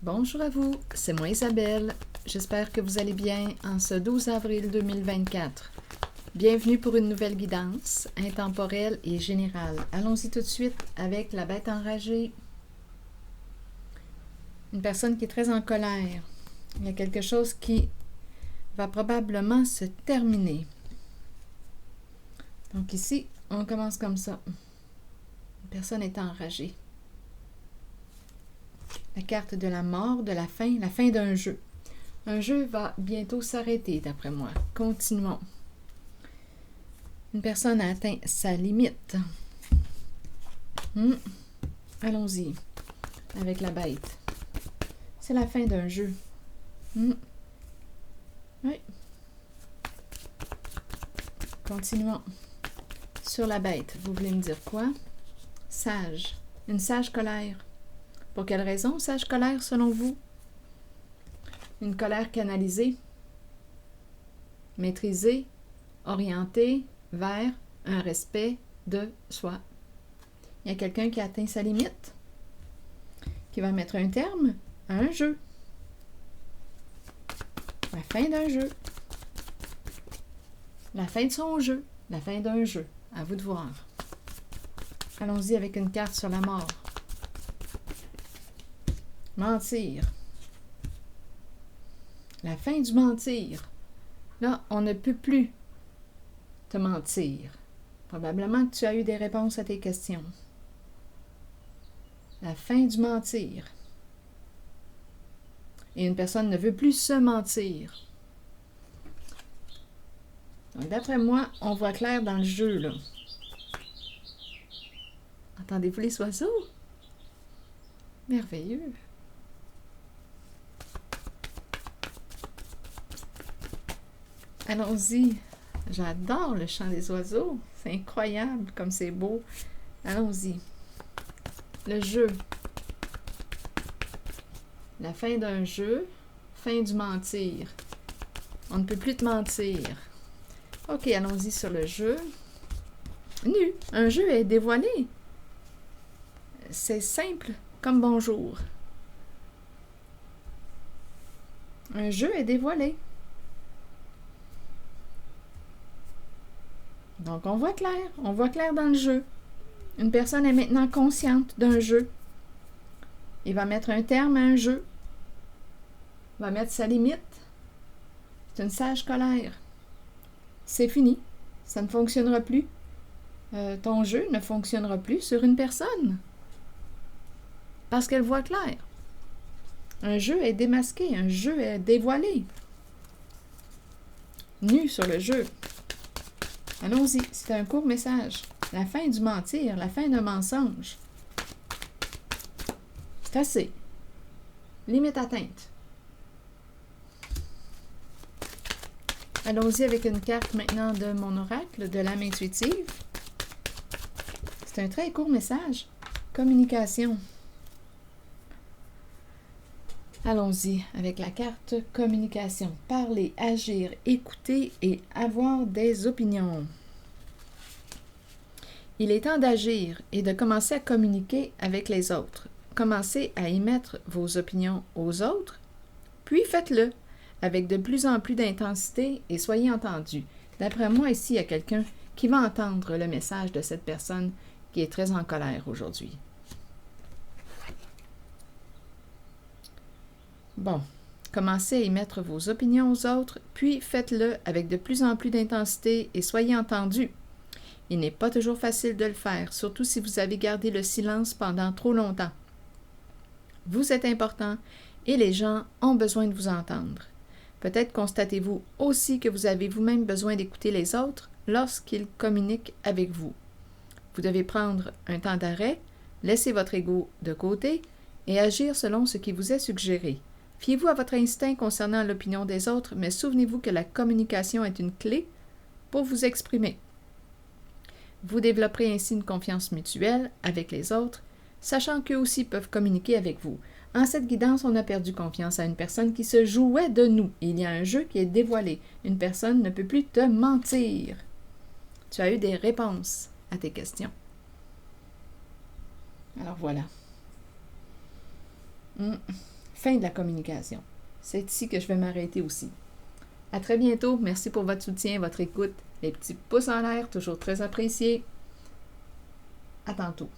Bonjour à vous, c'est moi Isabelle. J'espère que vous allez bien en ce 12 avril 2024. Bienvenue pour une nouvelle guidance intemporelle et générale. Allons-y tout de suite avec la bête enragée. Une personne qui est très en colère. Il y a quelque chose qui va probablement se terminer. Donc ici, on commence comme ça. Une personne est enragée. La carte de la mort, de la fin d'un jeu. Un jeu va bientôt s'arrêter, d'après moi. Continuons. Une personne a atteint sa limite. Allons-y avec la bête. C'est la fin d'un jeu. Oui. Continuons. Sur la bête, vous voulez me dire quoi? Sage. Une sage colère. Pour quelle raison, sage colère, selon vous? Une colère canalisée, maîtrisée, orientée vers un respect de soi. Il y a quelqu'un qui a atteint sa limite, qui va mettre un terme à un jeu. La fin d'un jeu. La fin de son jeu. La fin d'un jeu. À vous de voir. Allons-y avec une carte sur la mort. Mentir. La fin du mentir. Là, on ne peut plus te mentir. Probablement que tu as eu des réponses à tes questions. La fin du mentir. Et une personne ne veut plus se mentir. Donc, d'après moi, on voit clair dans le jeu, là. Entendez-vous les oiseaux? Merveilleux. Allons-y. J'adore le chant des oiseaux. C'est incroyable comme c'est beau. Allons-y. Le jeu. La fin d'un jeu. Fin du mentir. On ne peut plus te mentir. OK, allons-y sur le jeu. Nu. Un jeu est dévoilé. C'est simple comme bonjour. Un jeu est dévoilé. Donc, on voit clair dans le jeu. Une personne est maintenant consciente d'un jeu. Il va mettre un terme à un jeu. Il va mettre sa limite. C'est une sage colère. C'est fini. Ça ne fonctionnera plus. Ton jeu ne fonctionnera plus sur une personne. Parce qu'elle voit clair. Un jeu est démasqué. Un jeu est dévoilé. Nu sur le jeu. Allons-y, c'est un court message. La fin du mentir, la fin d'un mensonge. C'est assez. Limite atteinte. Allons-y avec une carte maintenant de mon oracle, de l'âme intuitive. C'est un très court message. Communication. Allons-y avec la carte communication. Parler, agir, écouter et avoir des opinions. Il est temps d'agir et de commencer à communiquer avec les autres. Commencez à émettre vos opinions aux autres, puis faites-le avec de plus en plus d'intensité et soyez entendus. D'après moi, ici, il y a quelqu'un qui va entendre le message de cette personne qui est très en colère aujourd'hui. Bon, commencez à émettre vos opinions aux autres, puis faites-le avec de plus en plus d'intensité et soyez entendus. Il n'est pas toujours facile de le faire, surtout si vous avez gardé le silence pendant trop longtemps. Vous êtes important et les gens ont besoin de vous entendre. Peut-être constatez-vous aussi que vous avez vous-même besoin d'écouter les autres lorsqu'ils communiquent avec vous. Vous devez prendre un temps d'arrêt, laisser votre ego de côté et agir selon ce qui vous est suggéré. Fiez-vous à votre instinct concernant l'opinion des autres, mais souvenez-vous que la communication est une clé pour vous exprimer. Vous développerez ainsi une confiance mutuelle avec les autres, sachant qu'eux aussi peuvent communiquer avec vous. En cette guidance, on a perdu confiance à une personne qui se jouait de nous. Il y a un jeu qui est dévoilé. Une personne ne peut plus te mentir. Tu as eu des réponses à tes questions. Alors voilà. Fin de la communication. C'est ici que je vais m'arrêter aussi. À très bientôt. Merci pour votre soutien, votre écoute. Les petits pouces en l'air, toujours très appréciés. À tantôt.